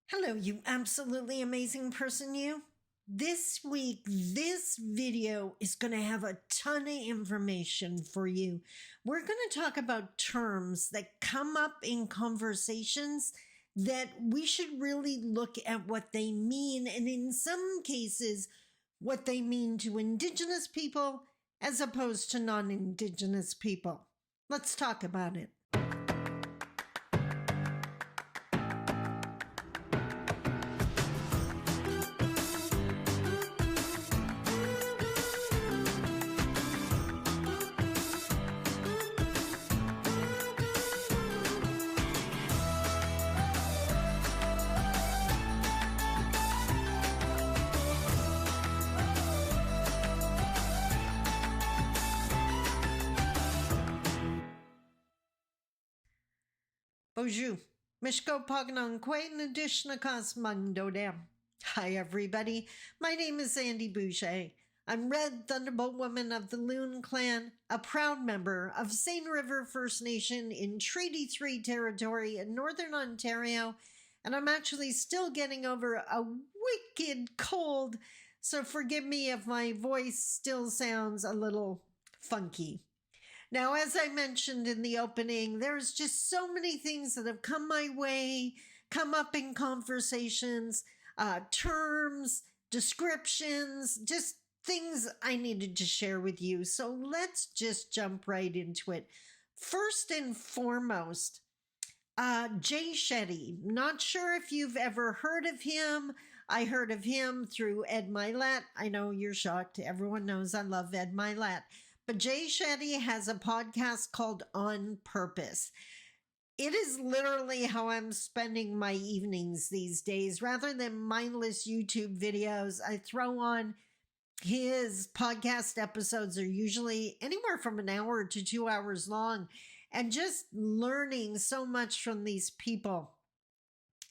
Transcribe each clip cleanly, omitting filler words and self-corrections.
Hello, you absolutely amazing person, you. This week, this video is going to have a ton of information for you. We're going to talk about terms that come up in conversations that we should really look at what they mean, and in some cases, what they mean to Indigenous people as opposed to non Indigenous people. Let's talk about it. Bonjour. Mishko Pognon Quain Adishnakas Mangdodem. Hi, everybody. My name is Andy Boucher. I'm Red Thunderbolt Woman of the Loon Clan, a proud member of Seine River First Nation in Treaty 3 territory in Northern Ontario, and I'm actually still getting over a wicked cold, so forgive me if my voice still sounds a little funky. Now, as I mentioned in the opening, there's just so many things that have come my way, come up in conversations, terms, descriptions, just things I needed to share with you. So let's just jump right into it. First and foremost, Jay Shetty. Not sure if you've ever heard of him. I heard of him through Ed Milat. I know you're shocked. Everyone knows I love Ed Milat. But Jay Shetty has a podcast called On Purpose. It is literally how I'm spending my evenings these days. Rather than mindless YouTube videos, I throw on his podcast episodes are usually anywhere from an hour to 2 hours long, and just learning so much from these people.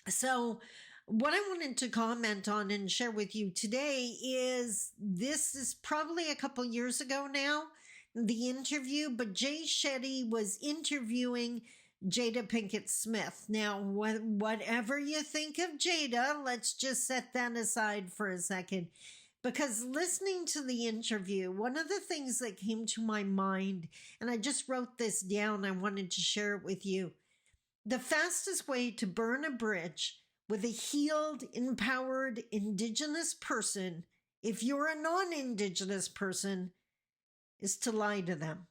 So what I wanted to comment on and share with you today is this is probably a couple years ago now, the interview, but Jay Shetty was interviewing Jada Pinkett Smith. Now, whatever you think of Jada, let's just set that aside for a second. Because listening to the interview, one of the things that came to my mind, and I just wrote this down, I wanted to share it with you. The fastest way to burn a bridge with a healed, empowered Indigenous person, if you're a non-Indigenous person, is to lie to them.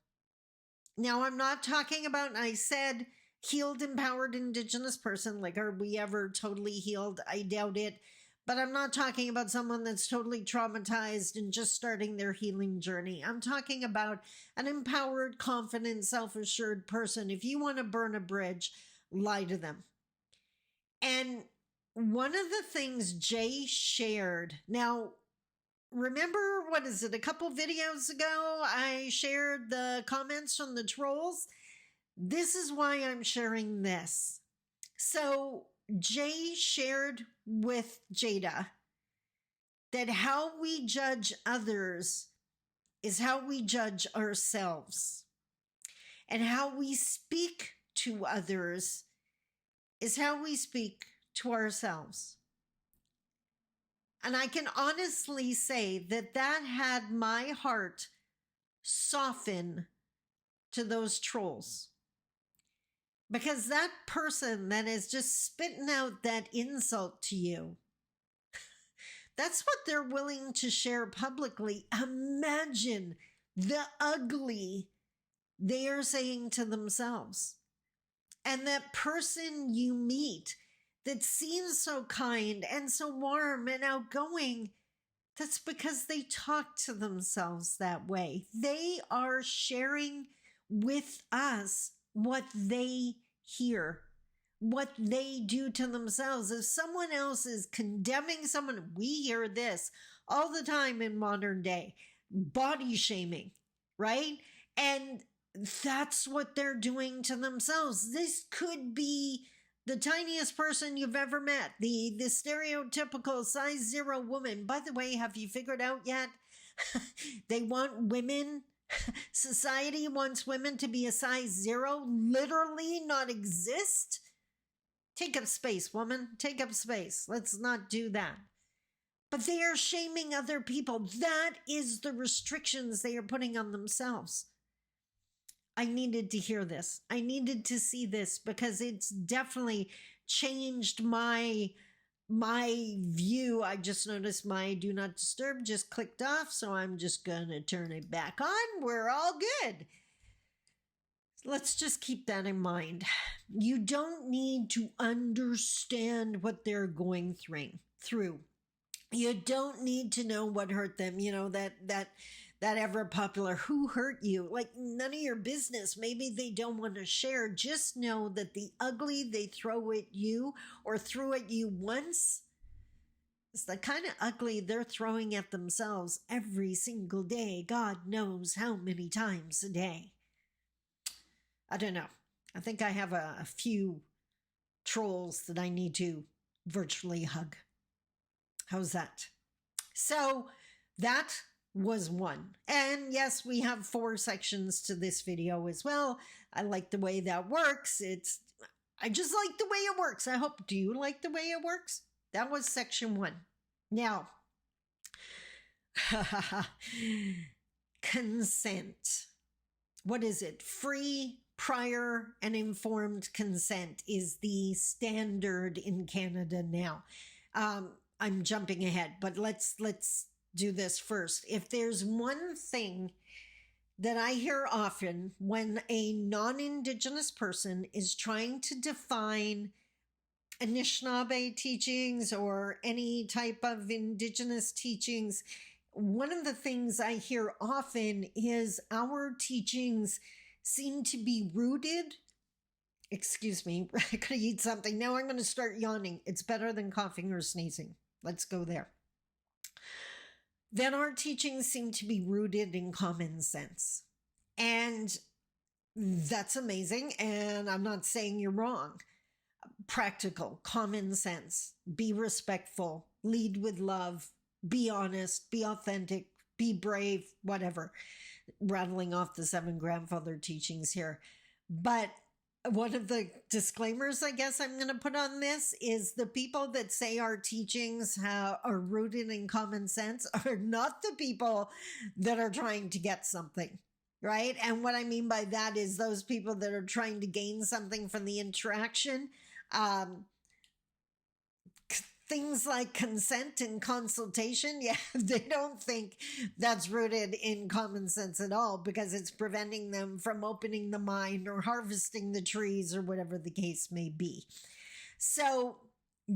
Now, I'm not talking about, I said, healed, empowered Indigenous person, like are we ever totally healed? I doubt it. But I'm not talking about someone that's totally traumatized and just starting their healing journey. I'm talking about an empowered, confident, self-assured person. If you want to burn a bridge, lie to them. And one of the things Jay shared, now, remember, what is it, a couple videos ago, I shared the comments from the trolls? This is why I'm sharing this. So Jay shared with Jada that how we judge others is how we judge ourselves. And how we speak to others is how we speak to ourselves. And I can honestly say that that had my heart soften to those trolls. Because that person that is just spitting out that insult to you, that's what they're willing to share publicly. Imagine the ugly they are saying to themselves. And that person you meet that seems so kind and so warm and outgoing, that's because they talk to themselves that way. They are sharing with us what they hear, what they do to themselves. If someone else is condemning someone, we hear this all the time in modern day, body shaming, right? And that's what they're doing to themselves. This could be the tiniest person you've ever met, the stereotypical size 0 woman. By the way, have you figured out yet? They want women, society wants women to be a size 0, literally not exist. Take up space, woman. Take up space. Let's not do that. But they are shaming other people. That is the restrictions they are putting on themselves. I needed to hear this. I needed to see this because it's definitely changed my view. I just noticed my do not disturb just clicked off, so I'm just going to turn it back on. We're all good. Let's just keep that in mind. You don't need to understand what they're going through. You don't need to know what hurt them. You know, that ever popular who hurt you, like none of your business. Maybe they don't want to share. Just know that the ugly they throw at you or threw at you once is the kind of ugly they're throwing at themselves every single day. God knows how many times a day. I don't know. I think I have a few trolls that I need to virtually hug. How's that? So that was one. And yes, we have 4 sections to this video as well. I like the way that works. I just like the way it works. I hope, do you like the way it works? That was section 1. Now, consent. What is it? Free, prior, and informed consent is the standard in Canada now. I'm jumping ahead, but let's do this first. If there's one thing that I hear often when a non-Indigenous person is trying to define Anishinaabe teachings or any type of Indigenous teachings, one of the things I hear often is our teachings seem to be rooted. Excuse me, I could eat something. Now I'm going to start yawning. It's better than coughing or sneezing. Let's go there. Then our teachings seem to be rooted in common sense. And that's amazing. And I'm not saying you're wrong. Practical, common sense, be respectful, lead with love, be honest, be authentic, be brave, whatever. Rattling off the 7 grandfather teachings here. But one of the disclaimers I guess I'm going to put on this is the people that say our teachings are rooted in common sense are not the people that are trying to get something, right? And what I mean by that is those people that are trying to gain something from the interaction. Things like consent and consultation, yeah, they don't think that's rooted in common sense at all because it's preventing them from opening the mind or harvesting the trees or whatever the case may be. So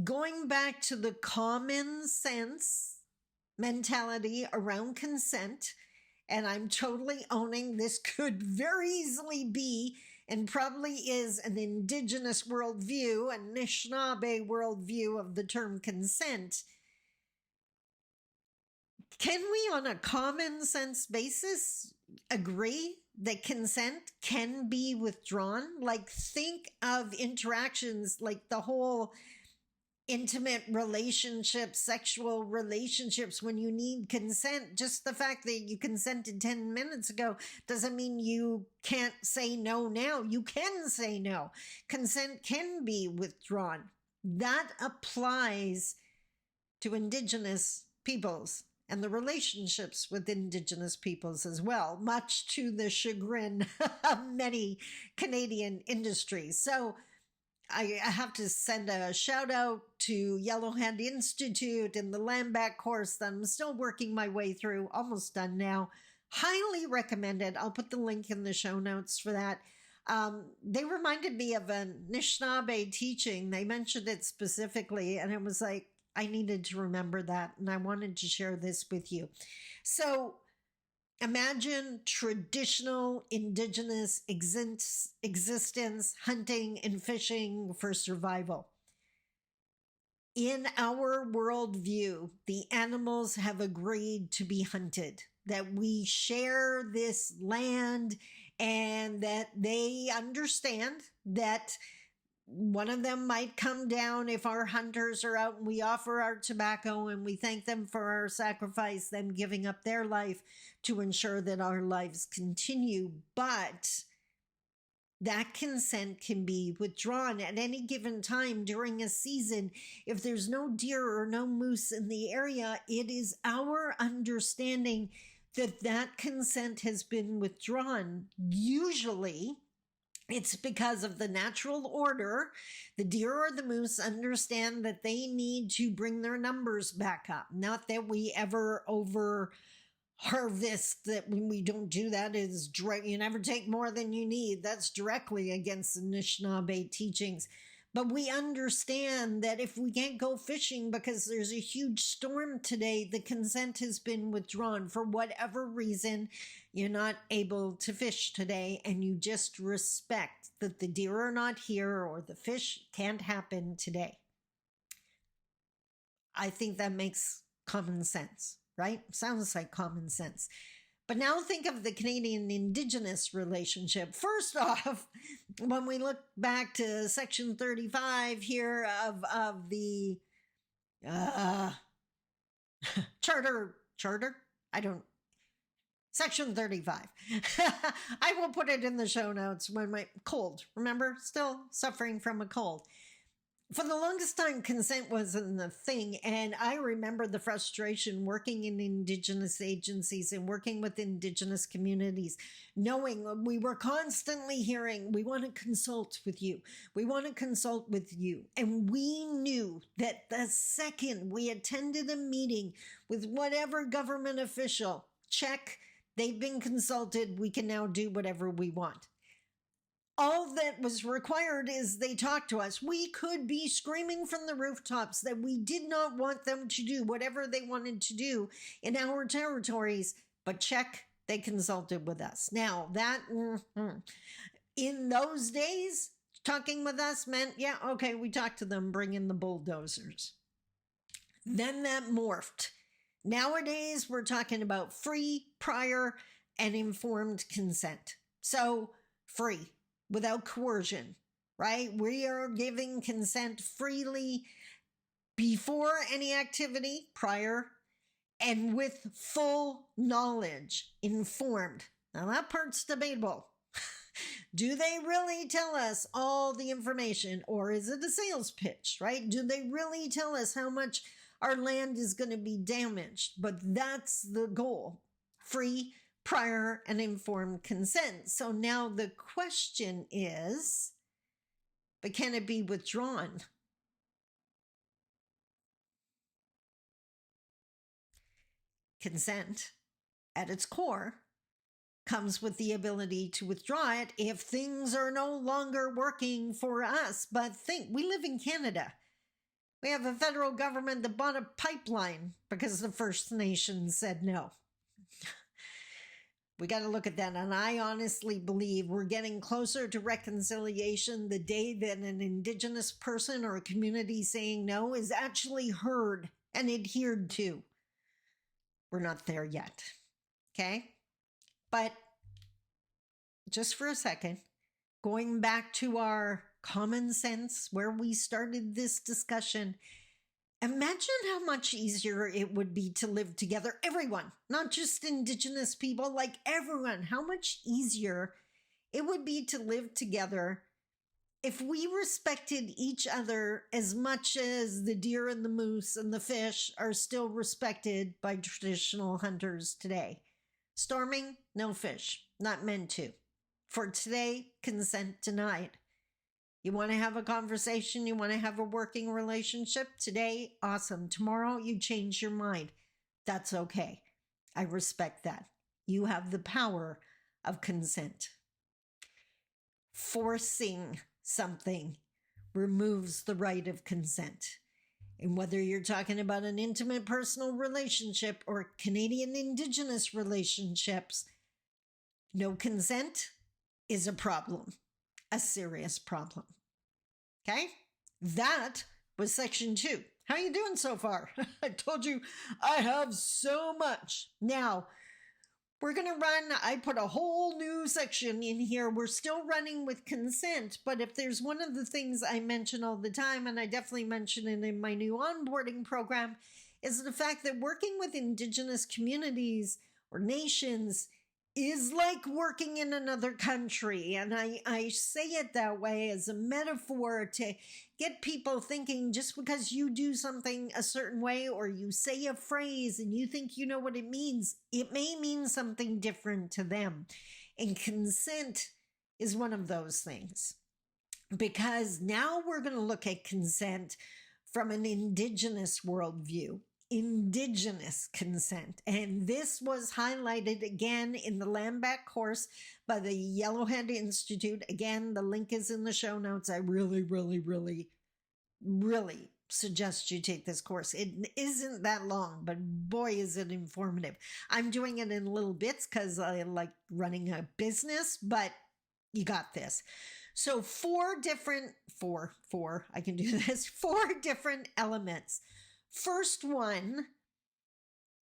going back to the common sense mentality around consent, and I'm totally owning this could very easily be and probably is an Indigenous worldview, an Anishinaabe worldview of the term consent. Can we, on a common sense basis, agree that consent can be withdrawn? Like, think of interactions like the whole intimate relationships, sexual relationships, when you need consent. Just the fact that you consented 10 minutes ago doesn't mean you can't say no now. You can say no. Consent can be withdrawn. That applies to Indigenous peoples and the relationships with Indigenous peoples as well, much to the chagrin of many Canadian industries. So I have to send a shout out to Yellowhead Institute and the land back course that I'm still working my way through, almost done now. Highly recommended. I'll put the link in the show notes for that. They reminded me of a Anishinaabe teaching. They mentioned it specifically, and it was like, I needed to remember that, and I wanted to share this with you. So imagine traditional Indigenous existence, hunting and fishing for survival. In our worldview, the animals have agreed to be hunted, that we share this land, and that they understand that one of them might come down if our hunters are out and we offer our tobacco and we thank them for our sacrifice, them giving up their life to ensure that our lives continue. But that consent can be withdrawn at any given time during a season. If there's no deer or no moose in the area, it is our understanding that that consent has been withdrawn. Usually, it's because of the natural order. The deer or the moose understand that they need to bring their numbers back up. Not that we ever over harvest, that when we don't do that is you never take more than you need. That's directly against the Anishinaabe teachings. But we understand that if we can't go fishing because there's a huge storm today, the consent has been withdrawn. For whatever reason, you're not able to fish today, and you just respect that the deer are not here or the fish can't happen today. I think that makes common sense, right? Sounds like common sense. But now think of the Canadian Indigenous relationship. First off, when we look back to Section 35 here of the Charter, Section 35. I will put it in the show notes when my cold, remember, still suffering from a cold. For the longest time, consent wasn't a thing, and I remember the frustration working in Indigenous agencies and working with Indigenous communities, knowing we were constantly hearing, we want to consult with you. We want to consult with you. And we knew that the second we attended a meeting with whatever government official, check, they've been consulted, we can now do whatever we want. All that was required is they talk to us. We could be screaming from the rooftops that we did not want them to do whatever they wanted to do in our territories, but check, they consulted with us. Now, that, in those days, talking with us meant, yeah, okay, we talked to them, bring in the bulldozers. Then that morphed. Nowadays, we're talking about free, prior, and informed consent. So, free. Without coercion, right? We are giving consent freely before any activity, prior, and with full knowledge, informed. Now that part's debatable. Do they really tell us all the information, or is it a sales pitch, right? Do they really tell us how much our land is going to be damaged? But that's the goal. Free, prior, and informed consent. So now the question is, but can it be withdrawn? Consent, at its core, comes with the ability to withdraw it if things are no longer working for us. But think, we live in Canada. We have a federal government that bought a pipeline because the First Nations said no. We got to look at that. And I honestly believe we're getting closer to reconciliation the day that an Indigenous person or a community saying no is actually heard and adhered to. We're not there yet. Okay? But just for a second, going back to our common sense where we started this discussion, imagine how much easier it would be to live together. Everyone, not just Indigenous people, like everyone, how much easier it would be to live together if we respected each other as much as the deer and the moose and the fish are still respected by traditional hunters today. Storming, no fish, not meant to. For today, consent denied. You want to have a conversation, you want to have a working relationship today, awesome. Tomorrow, you change your mind. That's okay. I respect that. You have the power of consent. Forcing something removes the right of consent. And whether you're talking about an intimate personal relationship or Canadian Indigenous relationships, no consent is a problem, a serious problem. Okay? That was section 2. How are you doing so far? I told you I have so much. Now, we're going to run, I put a whole new section in here. We're still running with consent, but if there's one of the things I mention all the time, and I definitely mention it in my new onboarding program, is the fact that working with Indigenous communities or nations is like working in another country. And I say it that way as a metaphor to get people thinking just because you do something a certain way or you say a phrase and you think you know what it means, it may mean something different to them. And consent is one of those things. Because now we're going to look at consent from an Indigenous worldview. Indigenous consent. And this was highlighted again in the land back course by the Yellowhead Institute. Again, the link is in the show notes. I really, really, really, really suggest you take this course. It isn't that long, but boy, is it informative. I'm doing it in little bits because I like running a business, but you got this. So four different elements. First one,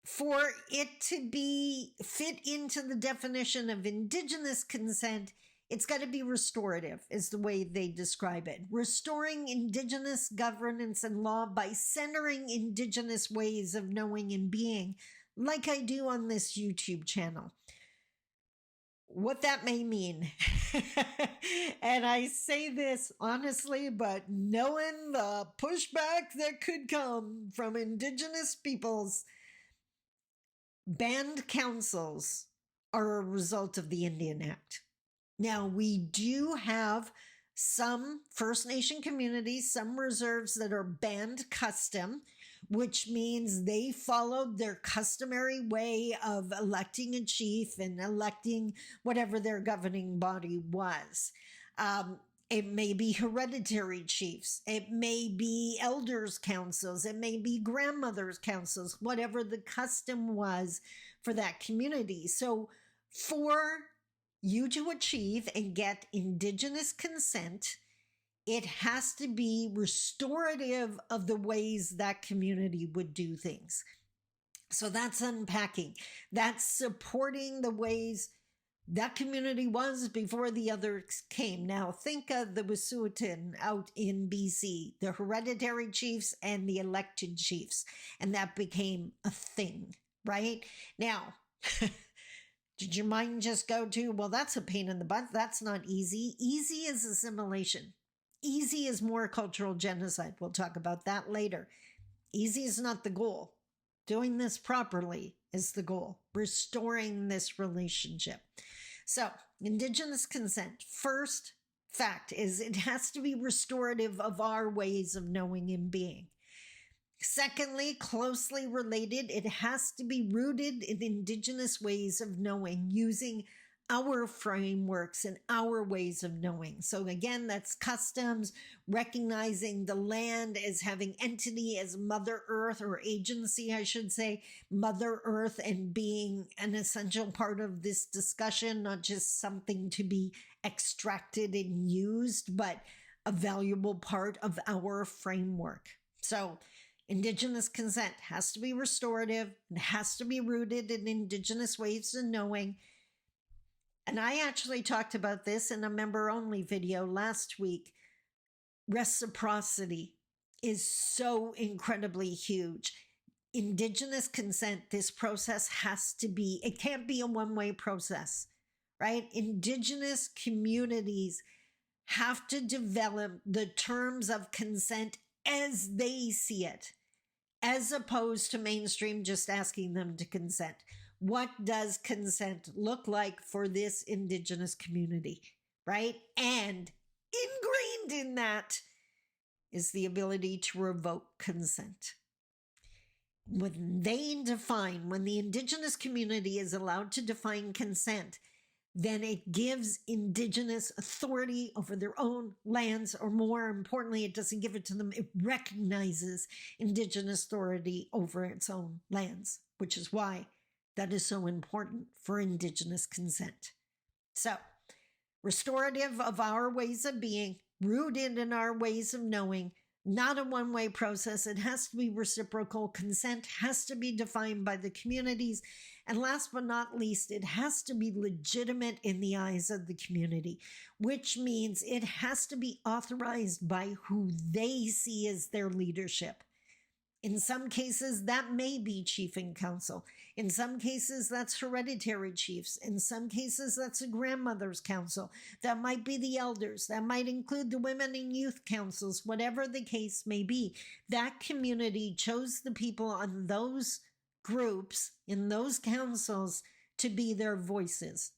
for it to be fit into the definition of Indigenous consent, it's got to be restorative, is the way they describe it. Restoring Indigenous governance and law by centering Indigenous ways of knowing and being, like I do on this YouTube channel. What that may mean. And I say this honestly, but knowing the pushback that could come from Indigenous peoples, band councils are a result of the Indian Act. Now, we do have some First Nation communities, some reserves that are band custom, which means they followed their customary way of electing a chief and electing whatever their governing body was. It may be hereditary chiefs. It may be elders' councils. It may be grandmothers' councils, whatever the custom was for that community. So for you to achieve and get Indigenous consent, it has to be restorative of the ways that community would do things. So that's unpacking. That's supporting the ways that community was before the others came. Now think of the Wet'suwet'en out in BC, the hereditary chiefs and the elected chiefs, and that became a thing, right? Now, did your mind just go to, well, that's a pain in the butt. That's not easy. Easy is assimilation. Easy is more cultural genocide. We'll talk about that later. Easy is not the goal. Doing this properly is the goal. Restoring this relationship. So, Indigenous consent. First fact is it has to be restorative of our ways of knowing and being. Secondly, closely related, it has to be rooted in Indigenous ways of knowing, using our frameworks and our ways of knowing. So again, that's customs, recognizing the land as having entity as Mother Earth, or agency, I should say, Mother Earth, and being an essential part of this discussion, not just something to be extracted and used, but a valuable part of our framework. So Indigenous consent has to be restorative. It has to be rooted in Indigenous ways of knowing. And I actually talked about this in a member-only video last week. Reciprocity is so incredibly huge. Indigenous consent, this process has to be, it can't be a one-way process, right? Indigenous communities have to develop the terms of consent as they see it, as opposed to mainstream just asking them to consent. What does consent look like for this Indigenous community, right? And ingrained in that is the ability to revoke consent. When the Indigenous community is allowed to define consent, then it gives Indigenous authority over their own lands, or more importantly, it doesn't give it to them, it recognizes Indigenous authority over its own lands, which is why that is so important for Indigenous consent. So, restorative of our ways of being, rooted in our ways of knowing, not a one-way process. It has to be reciprocal. Consent has to be defined by the communities. And last but not least, it has to be legitimate in the eyes of the community, which means it has to be authorized by who they see as their leadership. In some cases, that may be chief and council. In some cases, that's hereditary chiefs. In some cases, that's a grandmother's council. That might be the elders. That might include the women and youth councils, whatever the case may be. That community chose the people on those groups, in those councils, to be their voices.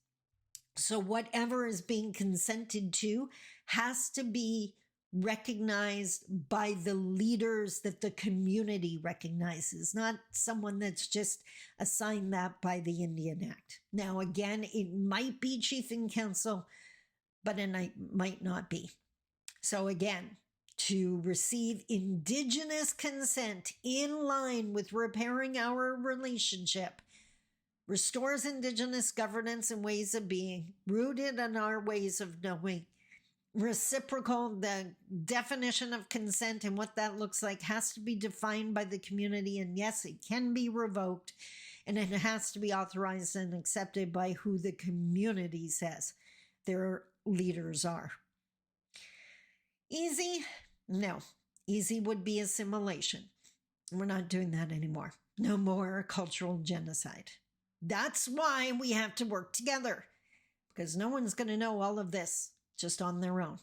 So whatever is being consented to has to be recognized by the leaders that the community recognizes, not someone that's just assigned that by the Indian Act. Now, again, it might be chief and council, but it might not be. So again, to receive Indigenous consent in line with repairing our relationship restores Indigenous governance and ways of being, rooted in our ways of knowing. Reciprocal, the definition of consent and what that looks like has to be defined by the community. And yes, it can be revoked, and it has to be authorized and accepted by who the community says their leaders are. Easy? No. Easy would be assimilation. We're not doing that anymore. No more cultural genocide. That's why we have to work together, because no one's going to know all of this just on their own.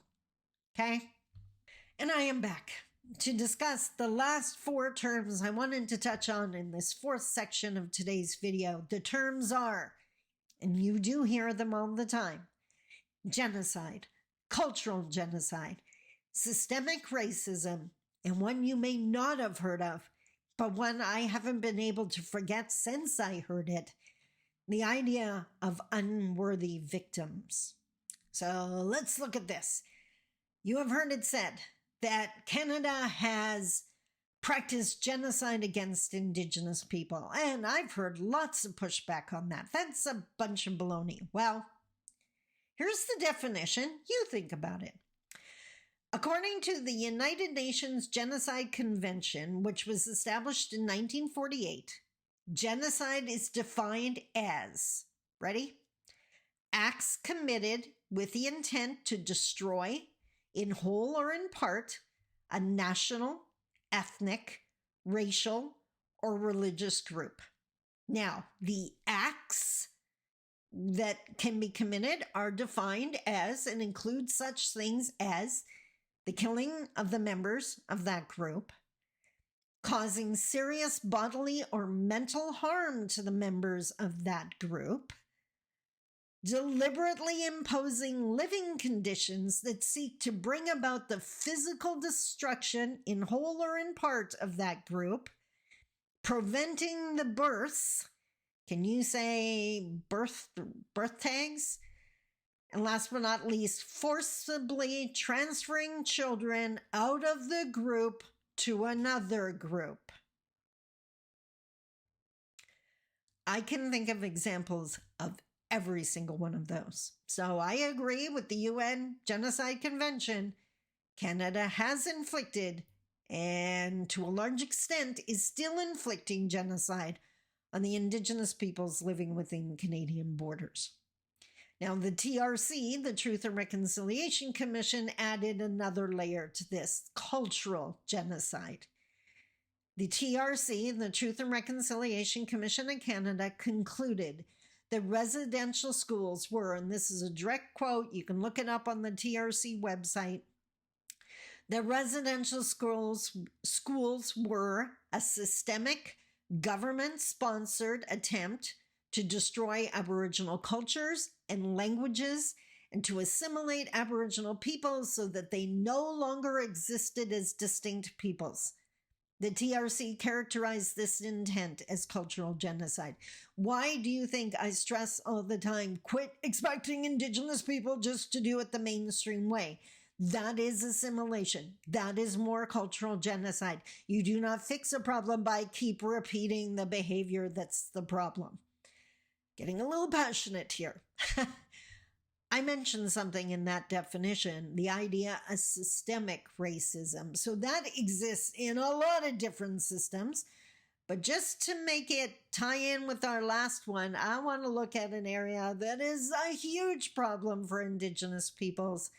Okay? And I am back to discuss the last 4 terms I wanted to touch on in this 4th section of today's video. The terms are, and you do hear them all the time, genocide, cultural genocide, systemic racism, and one you may not have heard of, but one I haven't been able to forget since I heard it, the idea of unworthy victims. So let's look at this. You have heard it said that Canada has practiced genocide against Indigenous people, and I've heard lots of pushback on that. That's a bunch of baloney. Well, here's the definition. You think about it. According to the United Nations Genocide Convention, which was established in 1948, genocide is defined as, ready? Acts committed with the intent to destroy, in whole or in part, a national, ethnic, racial, or religious group. Now, the acts that can be committed are defined as and include such things as the killing of the members of that group, causing serious bodily or mental harm to the members of that group, deliberately imposing living conditions that seek to bring about the physical destruction in whole or in part of that group, preventing the births, can you say birth tags? And last but not least, forcibly transferring children out of the group to another group. I can think of examples of every single one of those. So I agree with the UN Genocide Convention. Canada has inflicted, and to a large extent is still inflicting, genocide on the Indigenous peoples living within Canadian borders. Now, the TRC, the Truth and Reconciliation Commission, added another layer to this: cultural genocide. The TRC, the Truth and Reconciliation Commission in Canada, concluded that residential schools were, and this is a direct quote, you can look it up on the TRC website, that residential schools were a systemic, government-sponsored attempt to destroy Aboriginal cultures and languages and to assimilate Aboriginal peoples so that they no longer existed as distinct peoples. The TRC characterized this intent as cultural genocide. Why do you think I stress all the time, quit expecting Indigenous people just to do it the mainstream way? That is assimilation. That is more cultural genocide. You do not fix a problem by keep repeating the behavior that's the problem. Getting a little passionate here. I mentioned something in that definition, the idea of systemic racism. So that exists in a lot of different systems. But just to make it tie in with our last one, I want to look at an area that is a huge problem for Indigenous peoples,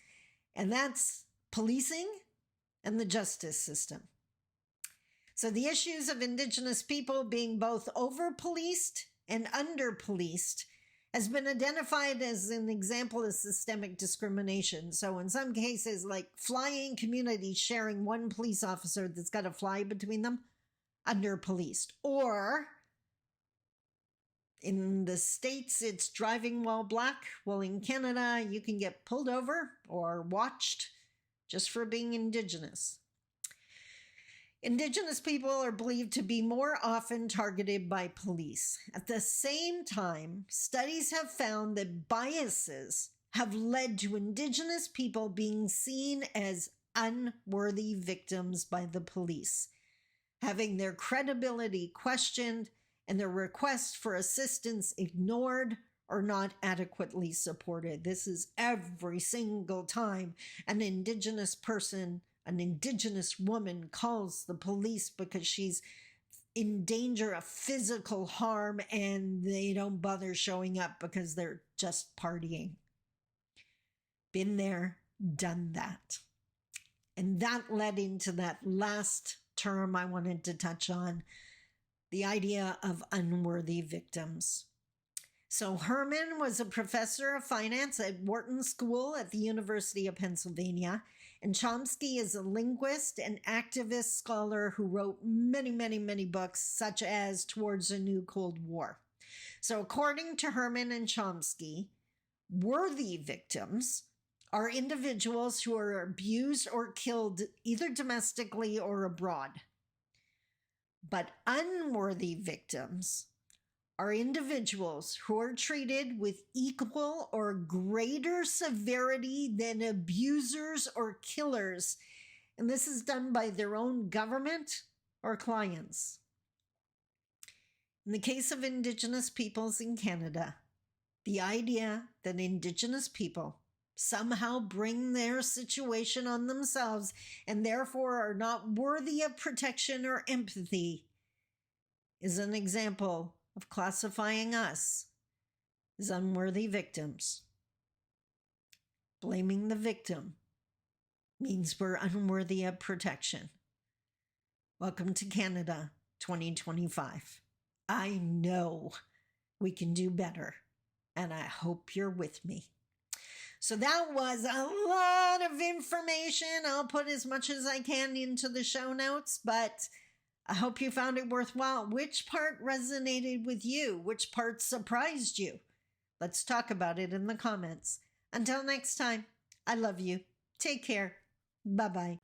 and that's policing and the justice system. So the issues of Indigenous people being both over-policed and under-policed has been identified as an example of systemic discrimination. So in some cases, like flying communities sharing one police officer that's got to fly between them, under-policed. Or in the States, it's driving while black. Well, in Canada, you can get pulled over or watched just for being Indigenous. Indigenous people are believed to be more often targeted by police. At the same time, studies have found that biases have led to Indigenous people being seen as unworthy victims by the police, having their credibility questioned and their requests for assistance ignored or not adequately supported. This is every single time an Indigenous person, an Indigenous woman calls the police because she's in danger of physical harm and they don't bother showing up because they're just partying. Been there, done that. And that led into that last term I wanted to touch on, the idea of unworthy victims. So Herman was a professor of finance at Wharton School at the University of Pennsylvania, and Chomsky is a linguist and activist scholar who wrote many, many, many books, such as Towards a New Cold War. So according to Herman and Chomsky, worthy victims are individuals who are abused or killed either domestically or abroad. But unworthy victims are individuals who are treated with equal or greater severity than abusers or killers, and this is done by their own government or clients. In the case of Indigenous peoples in Canada, the idea that Indigenous people somehow bring their situation on themselves and therefore are not worthy of protection or empathy is an example of classifying us as unworthy victims. Blaming the victim means we're unworthy of protection. Welcome to Canada 2025. I know we can do better, and I hope you're with me. So that was a lot of information. I'll put as much as I can into the show notes, but I hope you found it worthwhile. Which part resonated with you? Which part surprised you? Let's talk about it in the comments. Until next time, I love you. Take care. Bye-bye.